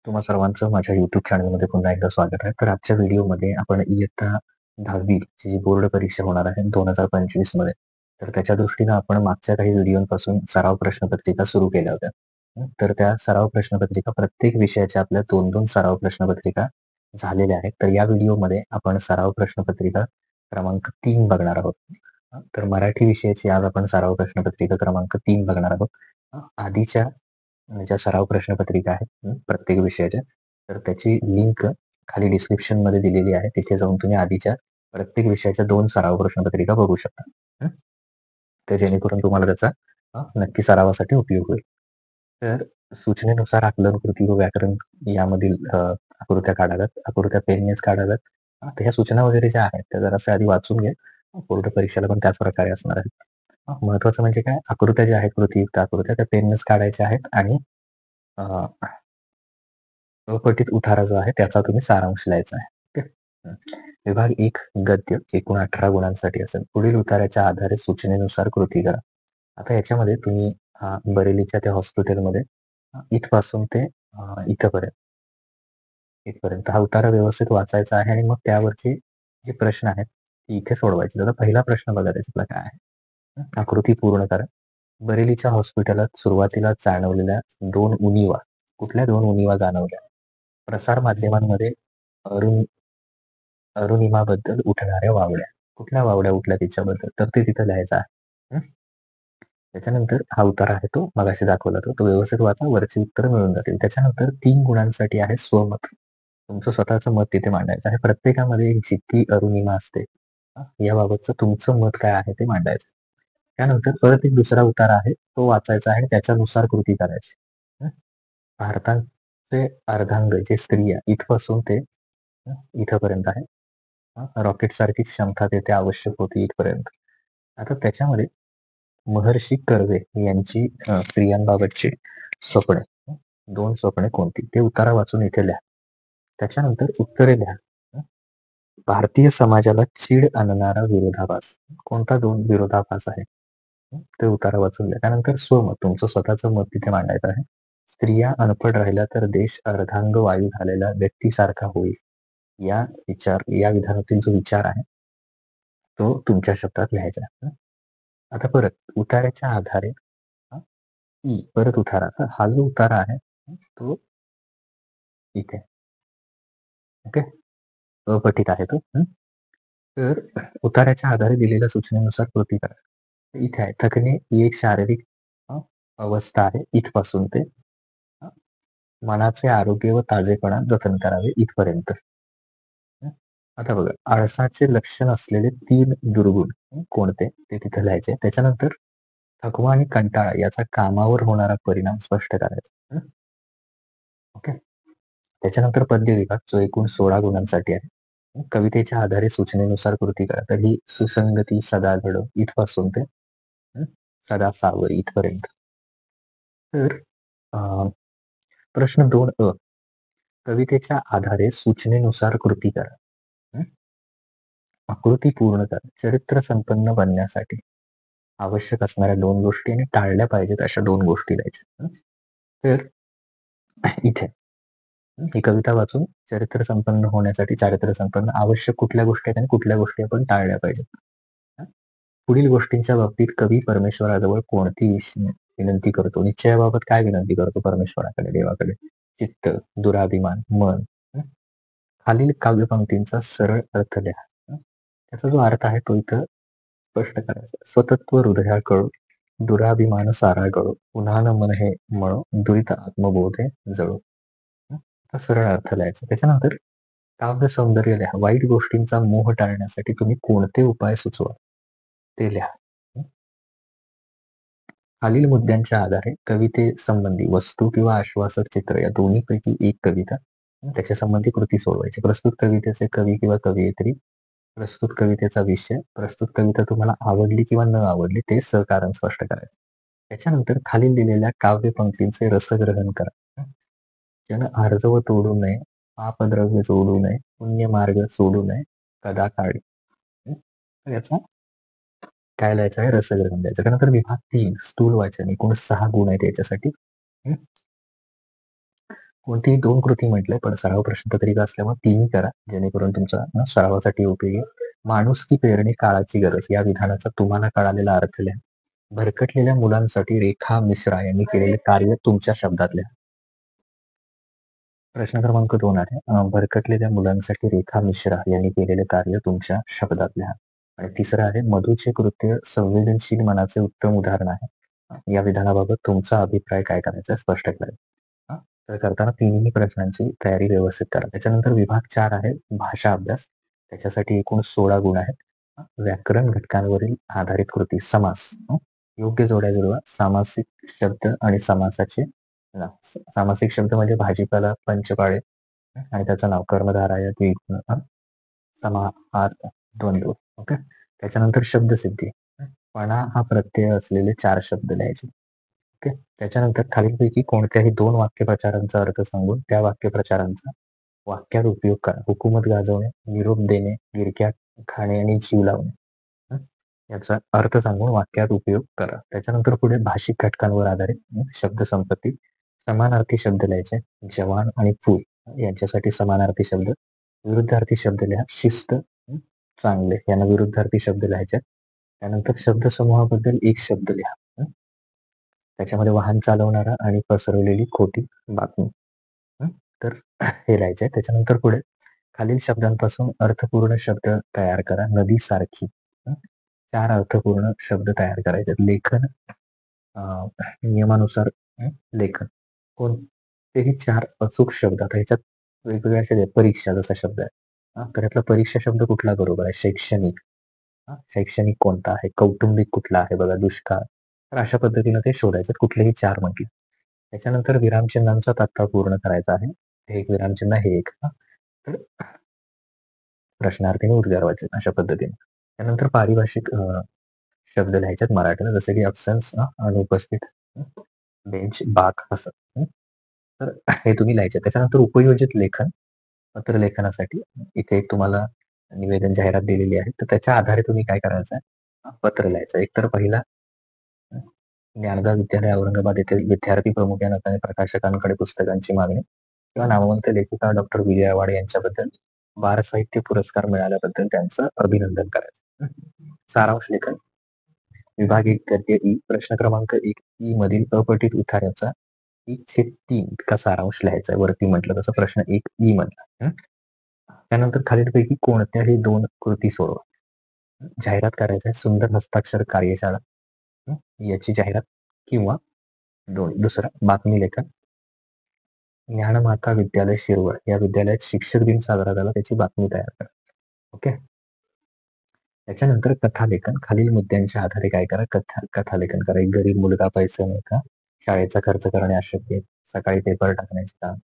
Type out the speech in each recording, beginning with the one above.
तुम्हा सर्वांचं माझ्या YouTube चॅनलमध्ये पुन्हा एकदा स्वागत आहे. तर आजच्या व्हिडिओमध्ये आपण इयत्ता 10वी ची जी बोर्ड परीक्षा होणार आहे 2025 मध्ये. तर त्याच्या दृष्टीनं आपण मागच्या काही व्हिडिओपासून सराव प्रश्नपत्रिका सुरू केल्या होत्या. तर त्या सराव प्रश्नपत्रिका प्रत्येक विषयाच्या आपल्या 2-2 सराव प्रश्नपत्रिका झालेल्या आहेत. तर या व्हिडिओमध्ये आपण सराव प्रश्नपत्रिका क्रमांक 3 बघणार आहोत. तर मराठी विषयाची आज आपण सराव प्रश्नपत्रिका क्रमांक 3 बघणार आहोत. आधीच्या ज्या सराव प्रश्नपत्रिका आहेत प्रत्येक विषयाच्या, तर त्याची लिंक खाली डिस्क्रिप्शनमध्ये दिलेली आहे. तिथे जाऊन तुम्ही आधीच्या प्रत्येक विषयाच्या 2 सराव प्रश्नपत्रिका बघू शकता. तर जेणेकरून तुम्हाला त्याचा नक्की सरावासाठी उपयोग होईल. तर सूचनेनुसार आकलन, कृती व व्याकरण यामधील आकृत्या काढाव्यात. आकृत्या पेननेच काढाव्यात. तर ह्या सूचना वगैरे ज्या आहेत त्या जराशा आधी वाचून घ्या. बोर्ड परीक्षेला पण त्याच प्रकारे असणार आहेत. महत्वाचं म्हणजे काय, आकृत्या ज्या आहेत कृतीयुक्त आकृत्या त्या पेननेच काढायच्या आहेत आणि अपठित उतारा जो आहे त्याचा तुम्ही सारांश लिहायचा आहे. ओके. विभाग 1 गद्य एकूण 18 गुणांसाठी असेल. पुढील उताऱ्याच्या आधारे सूचनेनुसार कृती करा. आता याच्यामध्ये तुम्ही बरेलीच्या त्या हॉस्पिटलमध्ये इथपासून ते इथपर्यंत हा उतारा व्यवस्थित वाचायचा आहे आणि मग त्यावरचे जे प्रश्न आहेत ते इथे सोडवायचे. आता पहिला प्रश्न बघा त्याच्यातला काय आहे. आकृती पूर्ण करा. बरेलीच्या हॉस्पिटलात सुरुवातीला जाणवलेल्या 2 उणिवा, कुठल्या 2 उणिवा जाणवल्या? प्रसार माध्यमांमध्ये अरुण अरुणिमाबद्दल उठणाऱ्या वावड्या. कुठल्या वावड्या उठल्या तिच्याबद्दल? तर ते तिथं लिहायचं आहे. त्याच्यानंतर हा उतारा आहे तो मगाशी दाखवला तो व्यवस्थित वाचा, वरची उत्तर मिळून जातील. त्याच्यानंतर 3 गुणांसाठी आहे स्वमत. तुमचं स्वतःचं मत तिथे मांडायचं आहे. प्रत्येकामध्ये जितकी अरुणिमा असते याबाबतचं तुमचं मत काय आहे ते मांडायचं. त्यानंतर परत एक दुसरा उतारा आहे तो वाचायचा आहे, त्याच्यानुसार कृती करायची. भारताचे अर्धांग जे स्त्रिया इथपासून ते इथपर्यंत आहे. रॉकेट सारखी क्षमता तेथे आवश्यक होती इथपर्यंत. आता त्याच्यामध्ये महर्षी कर्वे यांची स्त्रियांबाबतची स्वप्ने, 2 स्वप्ने कोणती? ते उतारा वाचून इथे लिहा. त्याच्यानंतर उत्तरे लिहा. भारतीय समाजाला चीड आणणारा विरोधाभास कोणता? 2 विरोधाभास आहे. ते उतारा वाचून लिहा. त्यानंतर स्वमत, तुमचं स्वतःचं मत तिथे मांडायचं आहे. स्त्रिया अनपढ राहिल्या तर देश अर्धांग वायू झालेल्या व्यक्तीसारखा होईल. या विधानातील जो विचार आहे तो तुमच्या शब्दात लिहायचा आहे. आता परत उताऱ्याच्या आधारे परत उतारा. हा जो उतारा आहे तो इथे, ओके, अपठित आहे तो. तर उताऱ्याच्या आधारे दिलेल्या सूचनेनुसार कृती करा. इथे आहे थकणे ही एक शारीरिक अवस्था आहे इथपासून ते मनाचे आरोग्य व ताजेपणा जतन करावे इथपर्यंत. आता बघा, आळसाचे लक्षण असलेले 3 दुर्गुण कोणते ते तिथे लिहायचे. त्याच्यानंतर थकवा आणि कंटाळा याचा कामावर होणारा परिणाम स्पष्ट करायचा. ओके. त्याच्यानंतर पद्य विभाग जो एकूण 16 गुणांसाठी आहे. कवितेच्या आधारे सूचनेनुसार कृती करा. तर ही सुसंगती सदा घडो इथपासून ते सदा सावर इथपर्यंत. तर प्रश्न 2 कवितेच्या आधारे सूचनेनुसार कृती करा. आकृती पूर्ण करा. चरित्र संपन्न बनण्यासाठी आवश्यक असणाऱ्या 2 गोष्टी आणि टाळल्या पाहिजेत अशा 2 गोष्टी लिहायच्या. तर इथे ही कविता वाचून चरित्र संपन्न होण्यासाठी चारित्र्य संपन्न आवश्यक कुठल्या गोष्टी आहेत आणि कुठल्या गोष्टी आपण टाळल्या पाहिजेत. पुढील गोष्टींच्या बाबतीत कवी परमेश्वराजवळ कोणती विनंती करतो? निश्चयाबाबत काय विनंती करतो परमेश्वराकडे, देवाकडे? चित्त, दुराभिमान, मन. खालील काव्यपंक्तींचा सरळ अर्थ लिहा. त्याचा जो अर्थ आहे तो इथं स्पष्ट करायचा. स्वतत्व हृदया कळो, दुराभिमान सारा गळो, पुन्हा न मन हे मळो, दुरित आत्मबोधे जळो. सरळ अर्थ लिहायचा. त्याच्यानंतर काव्य सौंदर्य लिहा. वाईट गोष्टींचा मोह टाळण्यासाठी तुम्ही कोणते उपाय सुचवा ते लिहा. खालील मुद्द्यांच्या आधारे कविते संबंधी वस्तू किंवा आश्वासक चित्र या दोन्हीपैकी एक कविता त्याच्या संबंधी कृती सोडवायची. प्रस्तुत कवितेचे कवी किंवा कवयित्री, प्रस्तुत कवितेचा विषय, प्रस्तुत कविता तुम्हाला आवडली किंवा न आवडली ते सहकारण स्पष्ट करायचं. त्याच्यानंतर खालील दिलेल्या काव्य पंक्तींचे रसग्रहण करा. जन आर्जव तोडू नये, पापद्रव्य जोडू नये, पुण्य मार्ग सोडू नये, कदा काळी. याचा काय लिहायचं आहे? रसग्रहण द्यायचं. त्यानंतर विभाग 3 स्थूल वाचन एकूण 6 गुण आहेत याच्यासाठी. कोणतीही 2 कृती म्हटलंय, पण सराव प्रश्नपत्रिका असल्यामुळे तिन्ही करा, जेणेकरून तुमचा सरावासाठी उपयोगी आहे. माणुसकी पेरणे काळाची गरज या विधानाचा तुम्हाला कळालेला अर्थ लिहा. भरकटलेल्या मुलांसाठी रेखा मिश्रा यांनी केलेले कार्य तुमच्या शब्दात लिहा. प्रश्न क्रमांक 2 आहे. भरकटलेल्या मुलांसाठी रेखा मिश्रा यांनी केलेले कार्य तुमच्या शब्दात लिहा. आणि तिसरं आहे, मधूचे कृत्य संवेदनशील मनाचे उत्तम उदाहरण आहे. या विधानाबाबत तुमचा अभिप्राय काय करायचा स्पष्ट करा. तर करताना तिन्ही प्रश्नांची तयारी व्यवस्थित करा. त्याच्यानंतर विभाग 4 आहे, भाषा अभ्यास. त्याच्यासाठी एकूण 16 गुण आहेत. व्याकरण घटकांवरील आधारित कृती, समास, योग्य जोड्या जुळवा, सामासिक शब्द आणि समासाचे सामासिक शब्द म्हणजे भाजीपाला, पंचपाळे आणि त्याचं नाव, कर्मधारय, द्विगुण, समाहार, द्वंद्व. ओके. त्याच्यानंतर शब्दसिद्धी, पणा हा प्रत्यय असलेले 4 शब्द लिहायचे. ओके. त्याच्यानंतर खालीलपैकी कोणत्याही 2 वाक्यप्रचारांचा अर्थ सांगून त्या वाक्यप्रचारांचा वाक्यात उपयोग करा. हुकूमत गाजवणे, निरोप देणे, गिरक्या खाणे आणि जीव लावणे. याचा अर्थ सांगून वाक्यात उपयोग करा. त्याच्यानंतर पुढे भाषिक घटकांवर आधारित शब्द संपत्ती, समानार्थी शब्द लिहायचे. जवान आणि फूल यांच्यासाठी समानार्थी शब्द, विरुद्धार्थी शब्द लिहा. शिस्त, चांगले यांना विरुद्धार्थी शब्द लिहायचे. त्यानंतर शब्द समूहाबद्दल एक शब्द लिहा. त्याच्यामध्ये वाहन चालवणारा आणि पसरवलेली खोटी बातमी. तर हे लिहायचे. त्याच्यानंतर पुढे खालील शब्दांपासून अर्थपूर्ण शब्द तयार करा. नदी सारखी, 4 अर्थपूर्ण शब्द तयार करायचे. लेखन, नियमानुसार लेखन, कोणतेही 4 अचूक शब्द. आता ह्याच्यात वेगवेगळ्या शब्द, परीक्षा जसा शब्द आहे, तर यातला परीक्षा शब्द कुठला बरोबर आहे? शैक्षणिक. शैक्षणिक कोणता आहे? कौटुंबिक कुठला आहे बघा? दुष्काळ. तर अशा पद्धतीने ते शोधायचे, कुठलेही 4 म्हटले. त्याच्यानंतर विरामचिन्हांचा तक्ता पूर्ण करायचा आहे. हे एक विरामचिन्ह, हे एक. तर प्रश्नार्थीने उद्गार वाचन अशा पद्धतीने. त्यानंतर पारिभाषिक शब्द लिहायच्यात मराठीला, जसे की अब्सन्स, अनुपस्थित, बेंच, बाक असं. तर हे तुम्ही लिहायचे. त्याच्यानंतर उपयोजित लेखन, पत्र लेखनासाठी इथे एक तुम्हाला निवेदन, जाहिरात दिलेली आहे. तर त्याच्या आधारे तुम्ही काय करायचं आहे? पत्र लिहायचं. एकतर पहिला, ज्ञानगाव विद्यालय औरंगाबाद येथे विद्यार्थी प्रमुख या नात्याने प्रकाशकांकडे पुस्तकांची मागणी किंवा नामवंत लेखिका डॉक्टर विजय आव्हाड यांच्याबद्दल बाल साहित्य पुरस्कार मिळाल्याबद्दल त्यांचं अभिनंदन करायचं. सारांश लेखन, विभाग 1 गद्य ई, प्रश्न क्रमांक 1 ई मधील अपठित उताऱ्याचा 1/3 इतका सारांश लिहायचा. वरती म्हटलं तसं प्रश्न 1 ई मधला. त्यानंतर खालीलपैकी कोणत्याही 2 कृती सोडवा. जाहिरात करायचं आहे, सुंदर हस्ताक्षर कार्यशाळा, याची जाहिरात, किंवा दुसरा बातमी लेखन, ज्ञानमाता विद्यालय शिरवळ या विद्यालयात शिक्षक दिन साजरा झाला, त्याची बातमी तयार करा. ओके. त्याच्यानंतर कथालेखन, खालील मुद्द्यांच्या आधारे काय करा? कथालेखन करा. एक गरीब मुलगा पैसे नाही का, शाळेचा खर्च करणे अशक्य, सकाळी पेपर टाकण्याचे काम,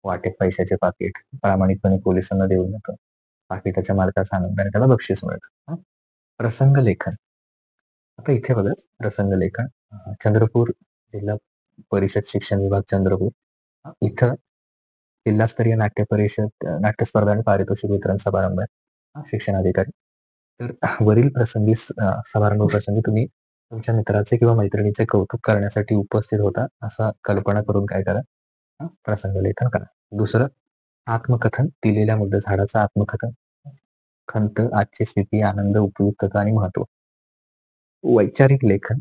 वाटेत पैशाचे पाकिट, प्रामाणिकपणे पोलिसांना देऊन येतो, पाकिटाच्या मालकाचा आनंदाने त्याला बक्षीस मिळतं. प्रसंग लेखन, आता इथे बघा, प्रसंग लेखन, चंद्रपूर जिल्हा परिषद शिक्षण विभाग चंद्रपूर इथं जिल्हास्तरीय नाट्य परिषद नाट्य स्पर्धा आणि पारितोषिक वितरण समारंभ आहे. शिक्षणाधिकारी. तर वरील प्रसंगी समारंभ प्रसंगी तुम्ही तुमच्या मित्राचे किंवा मैत्रिणीचे कौतुक करण्यासाठी उपस्थित होता असा कल्पना करून काय करा? प्रसंग लेखन करा. दुसरं, आत्मकथन, दिलेल्या मुद्दा झाडाचं आत्मकथन, खंत, आजची स्थिती, आनंद, उपयुक्तता आणि महत्व. वैचारिक लेखन,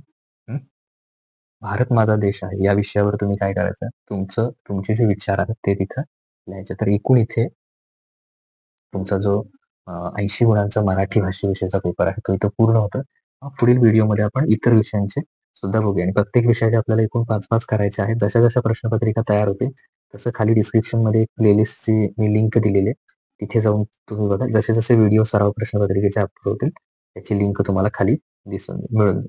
भारत माझा देश आहे या विषयावर तुम्ही काय करायचं? तुमचे जे विचार आहेत ते तिथं लिहायचे. तर एकूण इथे तुमचा जो 80 गुणांचा मराठी भाषेविषयीचा पेपर आहे तो इथं पूर्ण होतं. पुढील व्हिडिओमध्ये आपण इतर विषयांचे सुद्धा बघूया आणि प्रत्येक विषयाचे आपल्याला एकूण 5-5 करायचे आहेत. जशा जशा प्रश्नपत्रिका तयार होते तसं खाली डिस्क्रिप्शनमध्ये एक प्लेलिस्टची मी लिंक दिलेली आहे. तिथे जाऊन तुम्ही बघा. जसे जसे व्हिडिओ सराव प्रश्नपत्रिकेचे अपलोड होतील त्याची लिंक तुम्हाला खाली मिळून जाईल.